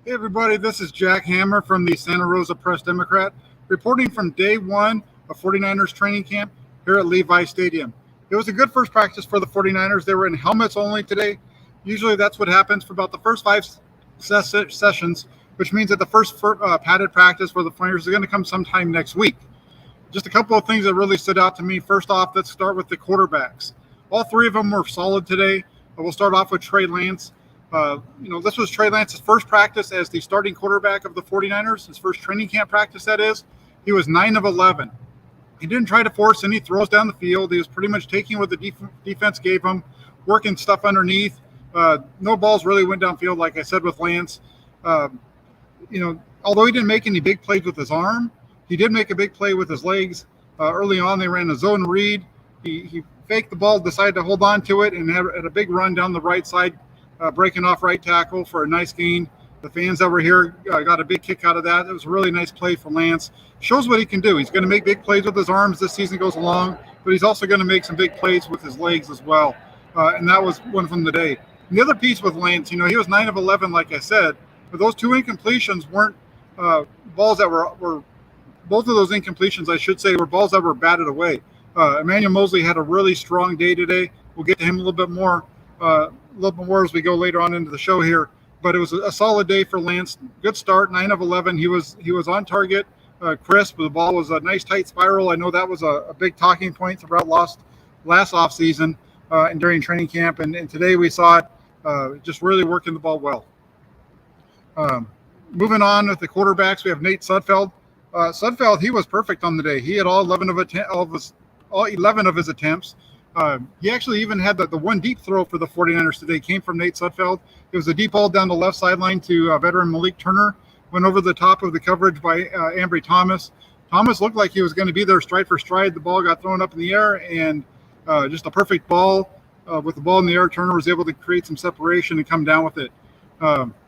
Hey, everybody, this is Jack Hammer from the Santa Rosa Press Democrat, reporting from day one of 49ers training camp here at Levi Stadium. It was a good first practice for the 49ers. They were in helmets only today. Usually that's what happens for about the first five sessions, which means that the first padded practice for the 49ers is going to come sometime next week. Just a couple of things that really stood out to me. First off, let's start with the quarterbacks. All three of them were solid today. We'll start off with Trey Lance. This was Trey Lance's first practice as the starting quarterback of the 49ers, his first training camp practice, that is. He was 9 of 11. He didn't try to force any throws down the field. He was pretty much taking what the defense gave him, working stuff underneath. No balls really went downfield, like I said, with Lance. Although he didn't make any big plays with his arm, he did make a big play with his legs. Early on, they ran a zone read. He faked the ball, decided to hold on to it, and had a big run down the right side, breaking off right tackle for a nice gain. The fans that were here got a big kick out of that. It was a really nice play for Lance. Shows what he can do. He's going to make big plays with his arms this season goes along, but he's also going to make some big plays with his legs as well. And that was one from the day. And the other piece with Lance, he was 9 of 11, like I said, but those two incompletions weren't balls that were both of those incompletions, I should say, were balls that were batted away. Emmanuel Moseley had a really strong day today. We'll get to him a little bit more as we go later on into the show here. But it was a solid day for Lance. Good start, 9 of 11. He was on target, crisp. The ball was a nice tight spiral. I know that was a big talking point throughout last offseason and during training camp. And today we saw it just really working the ball well. Moving on with the quarterbacks, we have Nate Sudfeld. Sudfeld, he was perfect on the day. He had all 11 of his attempts. He actually even had the one deep throw for the 49ers today came from Nate Sudfeld. It was a deep ball down the left sideline to veteran Malik Turner. Went over the top of the coverage by Ambry Thomas. Thomas looked like he was going to be there stride for stride. The ball got thrown up in the air, and just a perfect ball. With the ball in the air, Turner was able to create some separation and come down with it.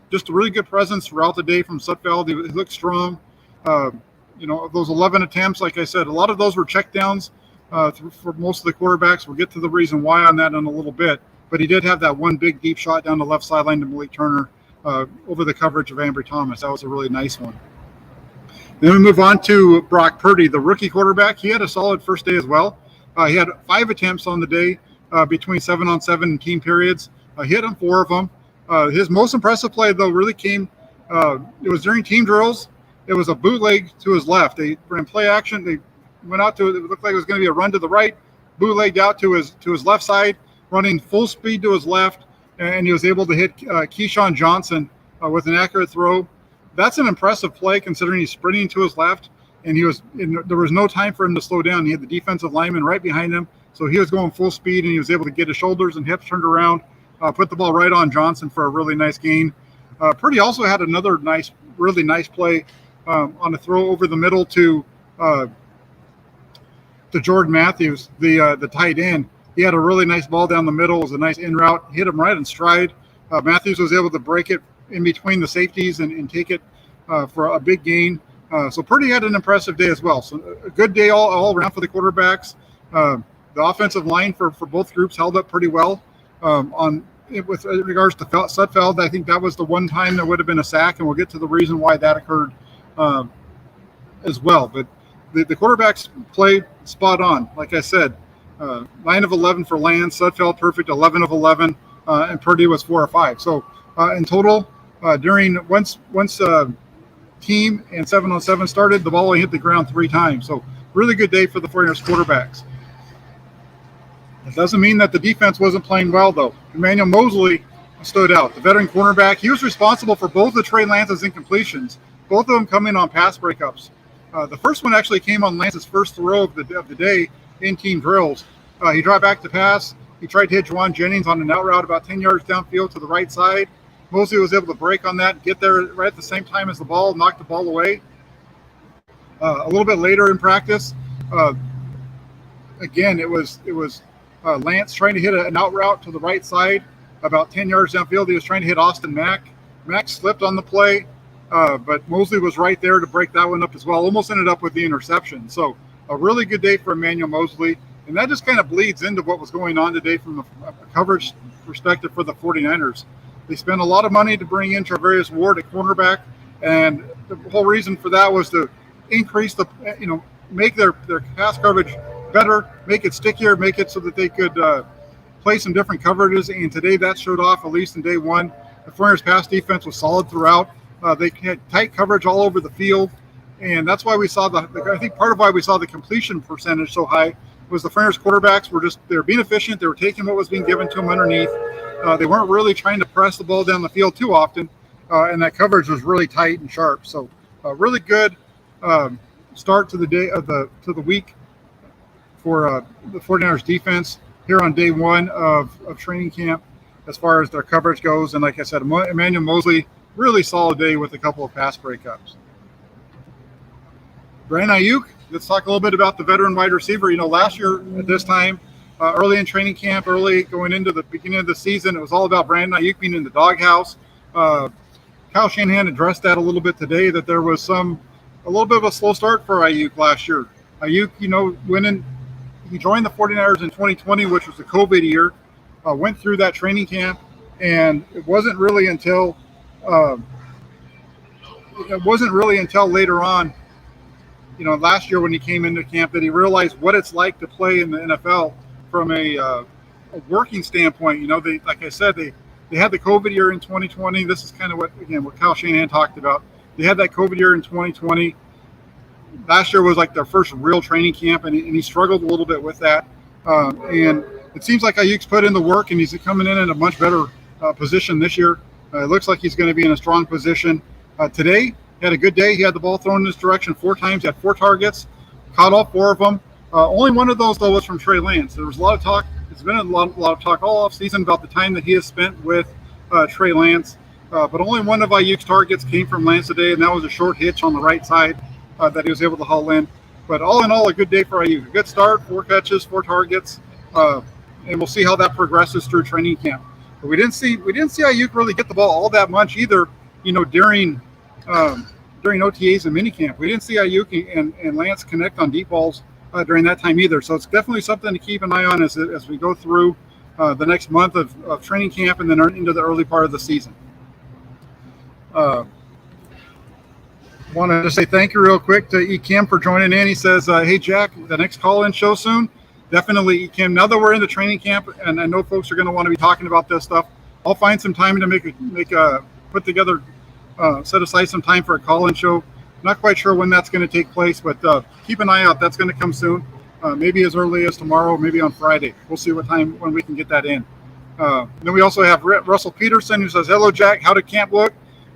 Just a really good presence throughout the day from Sudfeld. He looked strong. Those 11 attempts, like I said, a lot of those were checkdowns for most of the quarterbacks. We'll get to the reason why on that in a little bit. But he did have that one big deep shot down the left sideline to Malik Turner over the coverage of Ambry Thomas. That was a really nice one. Then we move on to Brock Purdy, the rookie quarterback. He had a solid first day as well. He had 5 attempts on the day between 7-on-7 and team periods. He hit on 4 of them. His most impressive play, though, really came it was during team drills. It was a bootleg to his left. They ran play action. They went out to it. It looked like it was going to be a run to the right, bootlegged out to his left side, running full speed to his left, and he was able to hit Keyshawn Johnson with an accurate throw. That's an impressive play considering he's sprinting to his left, and there was no time for him to slow down. He had the defensive lineman right behind him, so he was going full speed, and he was able to get his shoulders and hips turned around, put the ball right on Johnson for a really nice gain. Purdy also had another really nice play on a throw over the middle to Jordan Matthews, the tight end. He had a really nice ball down the middle. It was a nice in route. Hit him right in stride. Matthews was able to break it in between the safeties and take it for a big gain. So Purdy had an impressive day as well. So a good day all around for the quarterbacks. The offensive line for both groups held up pretty well. With regards to Sudfeld, I think that was the one time there would have been a sack, and we'll get to the reason why that occurred as well. But the quarterbacks played spot on. Like I said, 9 of 11 for Lance, Sudfeld perfect, 11 of 11, and Purdy was 4 of 5. So in total, once team and 7-on-7 started, the ball only hit the ground 3 times. So really good day for the 49ers quarterbacks. It doesn't mean that the defense wasn't playing well, though. Emmanuel Moseley stood out. The veteran cornerback, he was responsible for both of Trey Lance's incompletions, both of them coming on pass breakups. The first one actually came on Lance's first throw of the day in team drills. He dropped back to pass. He tried to hit Juwan Jennings on an out route about 10 yards downfield to the right side. Moseley was able to break on that, get there right at the same time as the ball, knock the ball away. A little bit later in practice, again, it was Lance trying to hit an out route to the right side about 10 yards downfield. He was trying to hit Austin Mack. Mack slipped on the play, but Moseley was right there to break that one up as well. Almost ended up with the interception. So a really good day for Emmanuel Moseley. And that just kind of bleeds into what was going on today from a coverage perspective for the 49ers. They spent a lot of money to bring in Travarius Ward at cornerback, and the whole reason for that was to increase the, make their pass coverage better, make it stickier, make it so that they could play some different coverages. And today that showed off, at least in day one. The 49ers pass defense was solid throughout. They had tight coverage all over the field, and that's why we saw I think part of why we saw the completion percentage so high was the 49ers quarterbacks they were being efficient. They were taking what was being given to them underneath. They weren't really trying to press the ball down the field too often, and that coverage was really tight and sharp. So really good start to the day to the week for the 49ers defense here on day one of training camp as far as their coverage goes. And like I said, Emmanuel Moseley, really solid day with a couple of pass breakups. Brandon Aiyuk, let's talk a little bit about the veteran wide receiver. Last year at this time, early in training camp, early going into the beginning of the season, it was all about Brandon Aiyuk being in the doghouse. Kyle Shanahan addressed that a little bit today, that there was a little bit of a slow start for Aiyuk last year. Aiyuk, he joined the 49ers in 2020, which was the COVID year, went through that training camp, and it wasn't really until later on, last year when he came into camp, that he realized what it's like to play in the NFL from a working standpoint. Like I said, they had the COVID year in 2020. This is kind of what Kyle Shanahan talked about. They had that COVID year in 2020. Last year was like their first real training camp, and he struggled a little bit with that. And it seems like Aiyuk's put in the work, and he's coming in a much better position this year. It looks like he's going to be in a strong position. Today, he had a good day. He had the ball thrown in his direction 4 times. He had 4 targets, caught all 4 of them. Only one of those, though, was from Trey Lance. There was a lot of talk. There's been a lot of talk all offseason about the time that he has spent with Trey Lance. But only one of Aiyuk's targets came from Lance today, and that was a short hitch on the right side that he was able to haul in. But all in all, a good day for Aiyuk. A good start, 4 catches, 4 targets, and we'll see how that progresses through training camp. But we didn't see Aiyuk really get the ball all that much either. During OTAs and minicamp, we didn't see Aiyuk and Lance connect on deep balls during that time either. So it's definitely something to keep an eye on as we go through the next month of training camp and then into the early part of the season. Want to say thank you real quick to Ekim for joining in. He says, hey, Jack, the next call-in show soon. Definitely, Ekim. Now that we're in the training camp, and I know folks are going to want to be talking about this stuff, I'll find some time to set aside some time for a call-in show. Not quite sure when that's going to take place, but keep an eye out. That's going to come soon, maybe as early as tomorrow, maybe on Friday. We'll see when we can get that in. Then we also have Russell Peterson, who says, hello, Jack. How did camp look?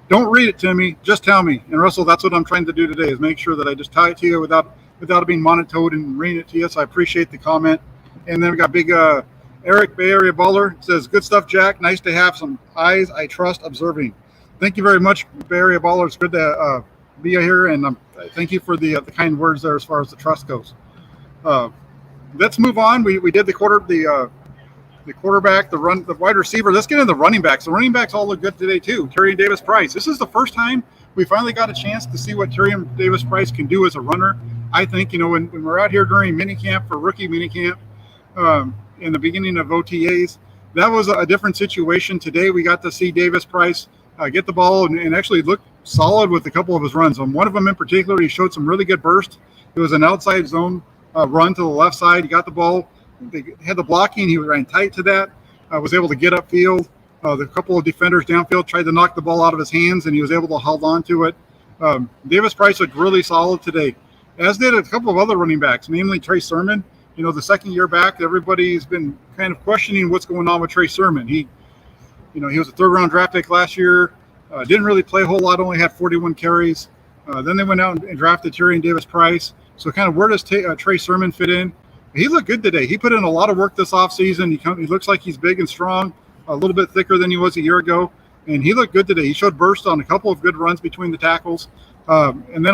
Don't read it to me. Just tell me. And Russell, that's what I'm trying to do today, is make sure that I just tie it to you without it being monotone and reading it to you. So I appreciate the comment. And then we got big Eric, Bay Area Baller, says, good stuff, Jack. Nice to have some eyes I trust observing. Thank you very much, Bay Area Baller. It's good to be here, and thank you for the kind words there as far as the trust goes. Let's move on. We did the quarterback, the wide receiver. Let's get into the running backs. The running backs all look good today too. Tyrion Davis-Price. This is the first time we finally got a chance to see what Tyrion Davis-Price can do as a runner. I think, when we're out here during minicamp for rookie minicamp in the beginning of OTAs, that was a different situation. Today we got to see Davis-Price get the ball and actually look solid with a couple of his runs. On one of them in particular, he showed some really good burst. It was an outside zone run to the left side. He got the ball. They had the blocking. He ran tight to that. Was able to get upfield. The couple of defenders downfield tried to knock the ball out of his hands, and he was able to hold on to it. Davis-Price looked really solid today, as did a couple of other running backs, namely Trey Sermon. The second year back, everybody's been kind of questioning what's going on with Trey Sermon. He was a 3rd-round draft pick last year. Didn't really play a whole lot, only had 41 carries. Then they went out and drafted Tyrion Davis-Price. So kind of where does Trey Sermon fit in? He looked good today. He put in a lot of work this offseason. He looks like he's big and strong, a little bit thicker than he was a year ago. And he looked good today. He showed burst on a couple of good runs between the tackles. And then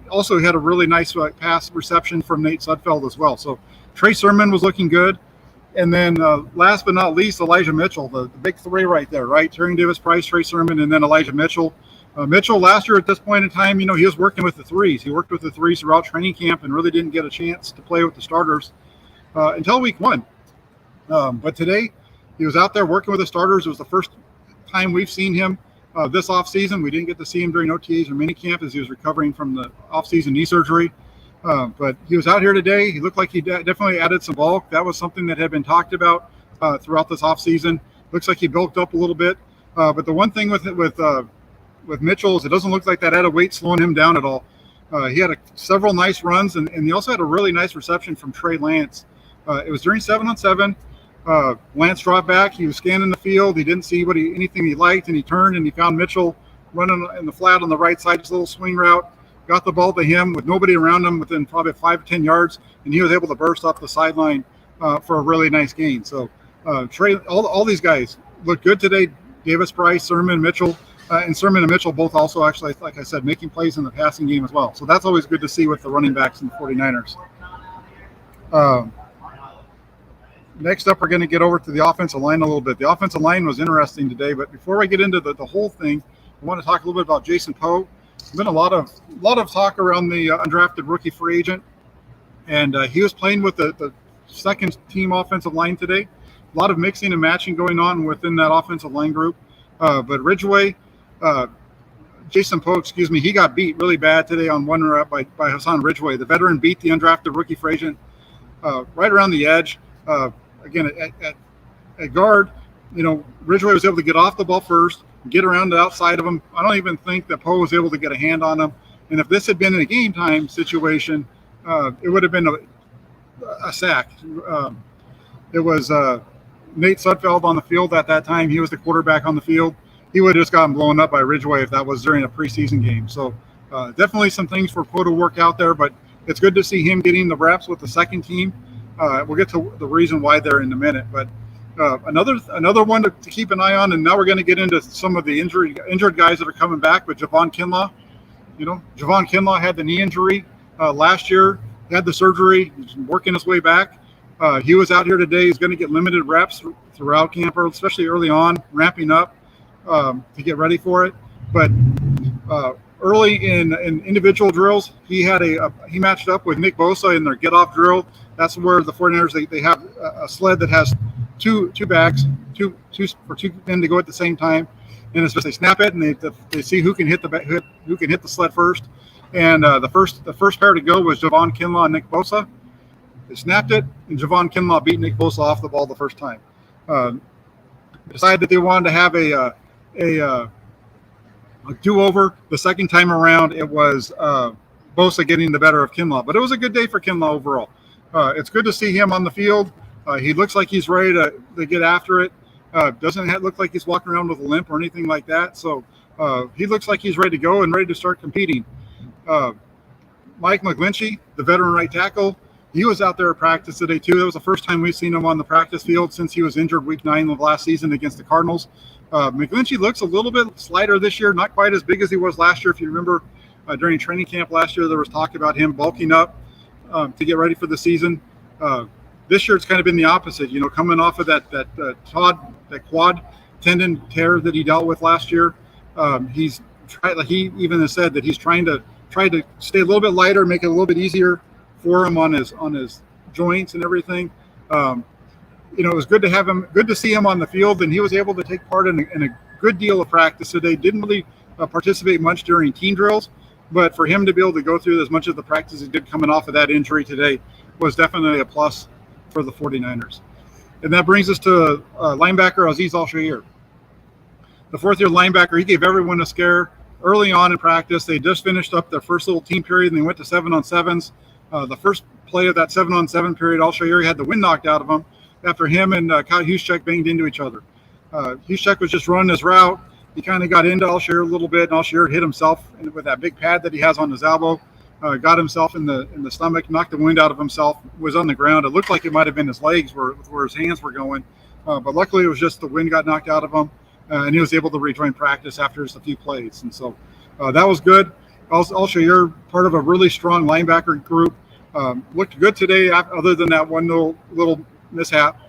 also he had a really nice pass reception from Nate Sudfeld as well. So Trey Sermon was looking good. And then last but not least, Elijah Mitchell, the big 3 right there, right? Tyrion Davis-Price, Trey Sermon, and then Elijah Mitchell. Mitchell last year at this point in time, he was working with the 3s. He worked with the 3s throughout training camp and really didn't get a chance to play with the starters until week 1. But today he was out there working with the starters. It was the first time we've seen him this offseason. We didn't get to see him during OTAs or minicamp as he was recovering from the offseason knee surgery. But he was out here today. He looked like he definitely added some bulk. That was something that had been talked about throughout this offseason. Looks like he bulked up a little bit. But the one thing with Mitchell is it doesn't look like that added weight slowing him down at all. He had several nice runs, and he also had a really nice reception from Trey Lance. It was during 7-on-7. Lance dropped back. He was scanning the field. He didn't see anything he liked, and he turned and he found Mitchell running in the flat on the right side, just a little swing route. Got the ball to him with nobody around him within probably 5 to 10 yards, and he was able to burst up the sideline for a really nice gain. So Trey, all these guys look good today. Davis Price, Sermon, Mitchell, and Sermon and Mitchell both also actually, like I said, making plays in the passing game as well. So that's always good to see with the running backs in the 49ers. Next up, we're going to get over to the offensive line a little bit. The offensive line was interesting today, but before I get into the whole thing, I want to talk a little bit about Jason Poe. There's been a lot of talk around the undrafted rookie free agent, and he was playing with the second team offensive line today. A lot of mixing and matching going on within that offensive line group. But Jason Poe, he got beat really bad today on one rep by Hassan Ridgeway. The veteran beat the undrafted rookie free agent right around the edge. Again, at guard, Ridgeway was able to get off the ball first, get around the outside of him. I don't even think that Poe was able to get a hand on him. And if this had been in a game time situation, it would have been a sack. It was Nate Sudfeld on the field at that time. He was the quarterback on the field. He would have just gotten blown up by Ridgeway if that was during a preseason game. So definitely some things for Poe to work out there, but it's good to see him getting the reps with the second team. We'll get to the reason why there in a minute, but another one to keep an eye on. And now we're going to get into some of the injured guys that are coming back. But Javon Kinlaw, Javon Kinlaw had the knee injury last year, had the surgery, he's working his way back. He was out here today. He's going to get limited reps throughout camp, especially early on, ramping up to get ready for it. But early in individual drills, he matched up with Nick Bosa in their get-off drill. That's where the 49ers, they have a sled that has two bags, two for two men to go at the same time, and it's just they snap it and they see who can hit the sled first. And the first pair to go was Javon Kinlaw and Nick Bosa. They snapped it, and Javon Kinlaw beat Nick Bosa off the ball the first time. They decided that they wanted to have a do-over. The second time around, it was Bosa getting the better of Kinlaw, but it was a good day for Kinlaw overall. It's good to see him on the field. He looks like he's ready to get after it. Doesn't look like he's walking around with a limp or anything like that. So he looks like he's ready to go and ready to start competing. Mike McGlinchey, the veteran right tackle, he was out there at practice today too. That was the first time we've seen him on the practice field since he was injured week 9 of last season against the Cardinals. McGlinchey looks a little bit slighter this year, not quite as big as he was last year. If you remember, during training camp last year, there was talk about him bulking up to get ready for the season. This year, it's kind of been the opposite. Coming off of that quad tendon tear that he dealt with last year, he even has said that he's trying to stay a little bit lighter, make it a little bit easier for him on his joints and everything. It was good to see him on the field, and he was able to take part in a good deal of practice today. Didn't really participate much during team drills, but for him to be able to go through as much of the practice he did coming off of that injury today was definitely a plus for the 49ers. And that brings us to linebacker Azeez Al-Shaair. The fourth-year linebacker, he gave everyone a scare early on in practice. They just finished up their first little team period, and they went to 7-on-7s. The first play of that 7-on-7 period, Al-Shaair had the wind knocked out of him after him and Kyle Juszczyk banged into each other. Juszczyk was just running his route. He kind of got into Al-Shaair a little bit, and Al-Shaair hit himself with that big pad that he has on his elbow. Got himself in the stomach, knocked the wind out of himself, was on the ground. It looked like it might have been his legs where his hands were going. But luckily, it was just the wind got knocked out of him, and he was able to rejoin practice after just a few plays. And so that was good. Al-Shaair, part of a really strong linebacker group, looked good today other than that one little mishap.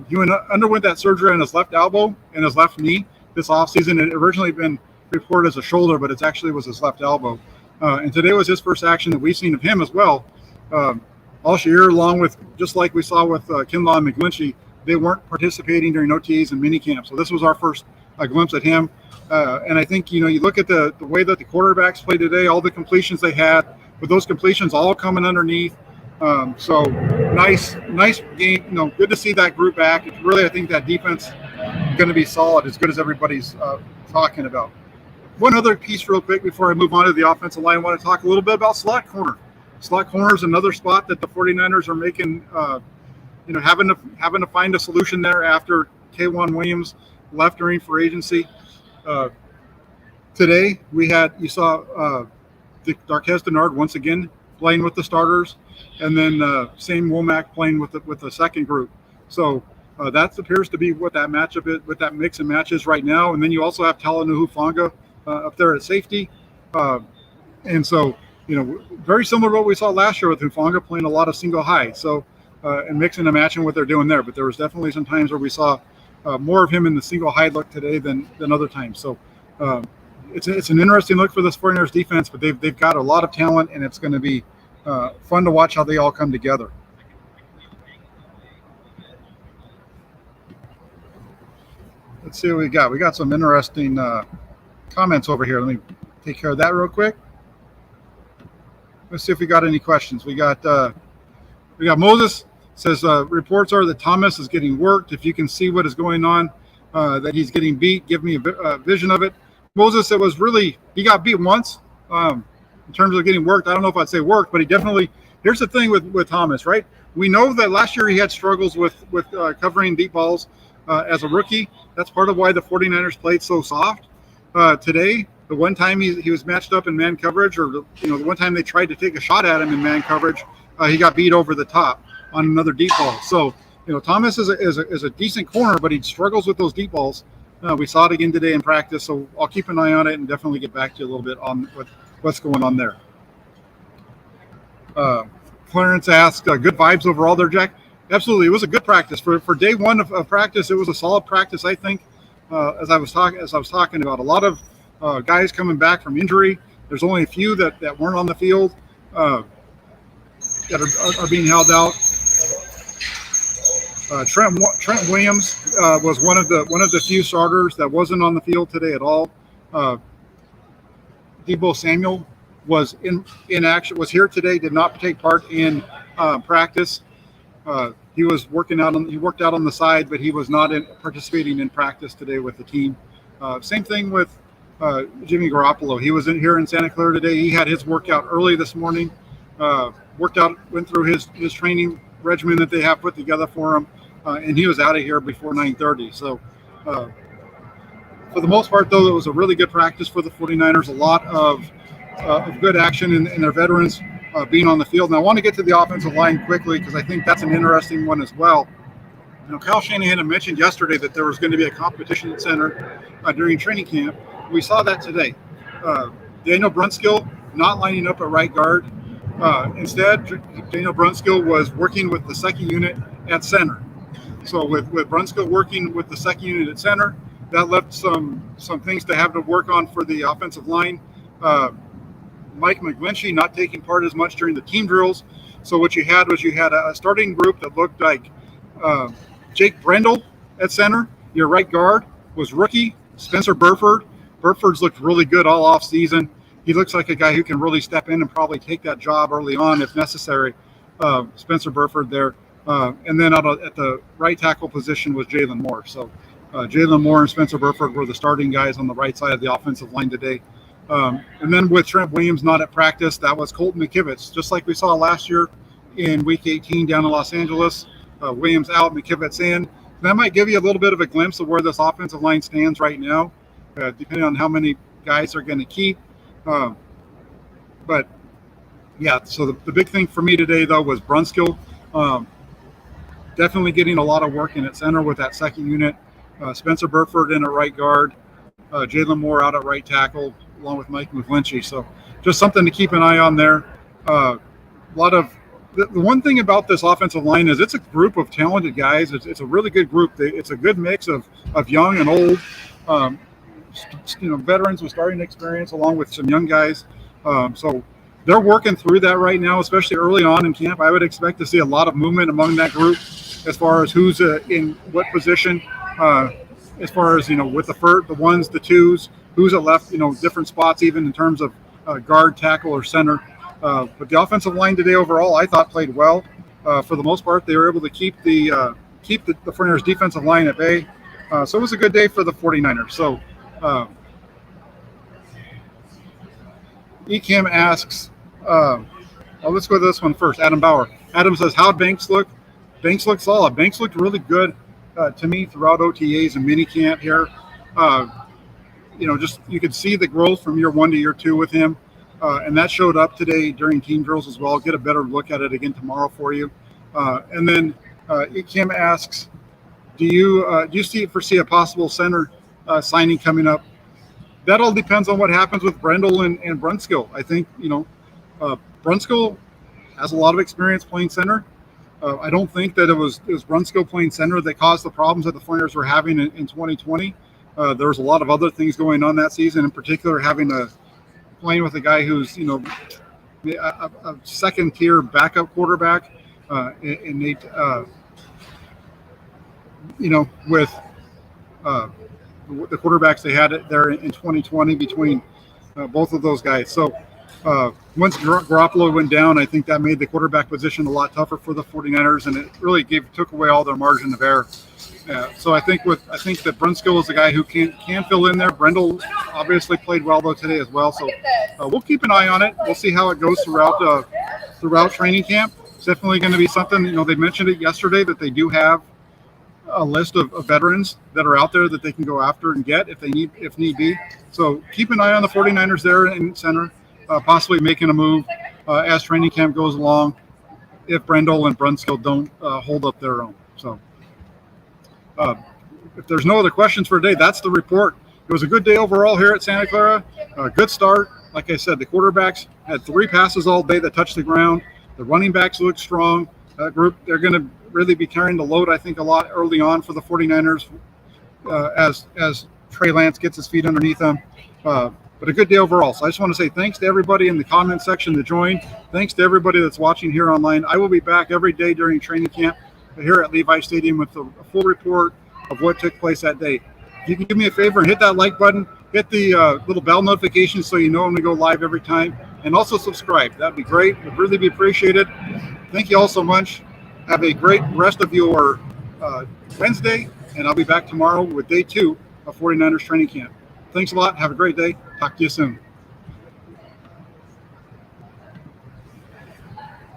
He underwent that surgery on his left elbow and his left knee this offseason. It had originally been reported as a shoulder, but it actually was his left elbow. And today was his first action that we've seen of him as well. Al-Shaair, along with, just like we saw with Kinlaw and McGlinchey, they weren't participating during OTAs and minicamp. So this was our first a glimpse at him. And I think, you look at the way that the quarterbacks played today, all the completions they had, with those completions all coming underneath. So nice game. Good to see that group back. It's really, I think that defense is going to be solid, as good as everybody's talking about. One other piece real quick before I move on to the offensive line, I want to talk a little bit about slot corner. Slot corner is another spot that the 49ers are making, having to find a solution there after K'Waun Williams left during free agency. Today you saw Darqueze Dennard once again playing with the starters, and then Shane Womack playing with the second group. So that appears to be what that matchup is, what that mix and match is right now. And then you also have Talanoa Hufanga up there at safety, and so very similar to what we saw last year with Hufanga playing a lot of single high. So and mixing and matching what they're doing there. But there was definitely some times where we saw more of him in the single high look today than other times. So it's an interesting look for this 49ers defense, but they've got a lot of talent, and it's going to be fun to watch how they all come together. Let's see what we got. We got some interesting comments over here. Let me take care of that real quick. Let's see if we got any questions. We got Moses says reports are that Thomas is getting worked. If you can see what is going on, that he's getting beat, give me a vision of it. Moses, it was really, he got beat once in terms of getting worked. I don't know if I'd say worked, but he definitely. Here's the thing with Thomas, right? We know that last year he had struggles with covering deep balls as a rookie. That's part of why the 49ers played so soft. Today, the one time he was matched up in man coverage, or the one time they tried to take a shot at him in man coverage, he got beat over the top on another deep ball. So Thomas is a decent corner, but he struggles with those deep balls. We saw it again today in practice, so I'll keep an eye on it and definitely get back to you a little bit on what's going on there. Clarence asked, good vibes overall there, Jack? Absolutely. It was a good practice. For day one of practice, it was a solid practice, I think. As I was talking about, a lot of guys coming back from injury. There's only a few that weren't on the field that are being held out. Trent Williams was one of the few starters that wasn't on the field today at all. Deebo Samuel was in action, was here today, did not take part in practice. He was he worked out on the side, but he was not participating in practice today with the team. Same thing with Jimmy Garoppolo. He was here in Santa Clara today. He had his workout early this morning. Went through his training regimen that they have put together for him, and he was out of here before 9:30. So for the most part, though, it was a really good practice for the 49ers. A lot of good action and their veterans being on the field. And I want to get to the offensive line quickly because I think that's an interesting one as well. Kyle Shanahan had mentioned yesterday that there was going to be a competition center during training camp. We saw that today. Daniel Brunskill not lining up at right guard. Instead, Daniel Brunskill was working with the second unit at center. So with Brunskill working with the second unit at center, that left some things to have to work on for the offensive line. Mike McGlinchey not taking part as much during the team drills. So what you had a starting group that looked like Jake Brendel at center. Your right guard was rookie Spencer Burford. Burford's looked really good all off season. He looks like a guy who can really step in and probably take that job early on if necessary. Spencer Burford there. And then at the right tackle position was Jalen Moore. So Jalen Moore and Spencer Burford were the starting guys on the right side of the offensive line today. And then with Trent Williams not at practice, that was Colton McKivitz. Just like we saw last year in Week 18 down in Los Angeles. Williams out, McKivitz in. That might give you a little bit of a glimpse of where this offensive line stands right now, depending on how many guys they're going to keep. But yeah, so the big thing for me today, though, was Brunskill definitely getting a lot of work in at center with that second unit. Spencer Burford in at right guard, Jalen Moore out at right tackle, along with Mike McGlinchey. So just something to keep an eye on there. A lot of the one thing about this offensive line is it's a group of talented guys. It's a really good group. It's a good mix of young and old. Veterans with starting experience along with some young guys. So they're working through that right now, especially early on in camp. I would expect to see a lot of movement among that group as far as who's in what position. as far as with the ones, the twos, who's at left, different spots even in terms of guard, tackle, or center. But the offensive line today overall, I thought played well. For the most part, they were able to keep the 49ers defensive line at bay. So it was a good day for the 49ers. So Ecam asks, let's go to this one first. Adam Bauer. Adam says, how'd Banks look? Banks looked solid. Banks looked really good to me throughout OTAs and minicamp here. Just you could see the growth from year 1 to year 2 with him. And that showed up today during team drills as well. I'll get a better look at it again tomorrow for you. And then Kim asks, do you foresee a possible center signing coming up? That all depends on what happens with Brendel and Brunskill. I think, Brunskill has a lot of experience playing center. I don't think that it was Brunskill playing center that caused the problems that the 49ers were having in 2020. There was a lot of other things going on that season, in particular playing with a guy who's, a second-tier backup quarterback, and Nate, with the quarterbacks they had there in 2020 between both of those guys. So once Garoppolo went down, I think that made the quarterback position a lot tougher for the 49ers, and it really took away all their margin of error. So I think that Brunskill is a guy who can fill in there. Brendel obviously played well though today as well. So we'll keep an eye on it. We'll see how it goes throughout training camp. It's definitely going to be something. They mentioned it yesterday that they do have a list of veterans that are out there that they can go after and get if need be. So keep an eye on the 49ers there in center, possibly making a move as training camp goes along if Brendel and Brunskill don't hold up their own. So if there's no other questions for today, that's the report. It was a good day overall here at Santa Clara. A good start. Like I said, the quarterbacks had 3 passes all day that touched the ground. The running backs looked strong. That group, they're going to really be carrying the load, I think, a lot early on for the 49ers as Trey Lance gets his feet underneath them. But a good day overall. So I just want to say thanks to everybody in the comment section that joined. Thanks to everybody that's watching here online. I will be back every day during training camp here at Levi Stadium with a full report of what took place that day. If you can do me a favor and hit that like button, hit the little bell notification so you know when we go live every time, and also subscribe. That'd be great. Would really be appreciated. Thank you all so much. Have a great rest of your Wednesday, and I'll be back tomorrow with day 2 of 49ers training camp. Thanks a lot. Have a great day. Talk to you soon.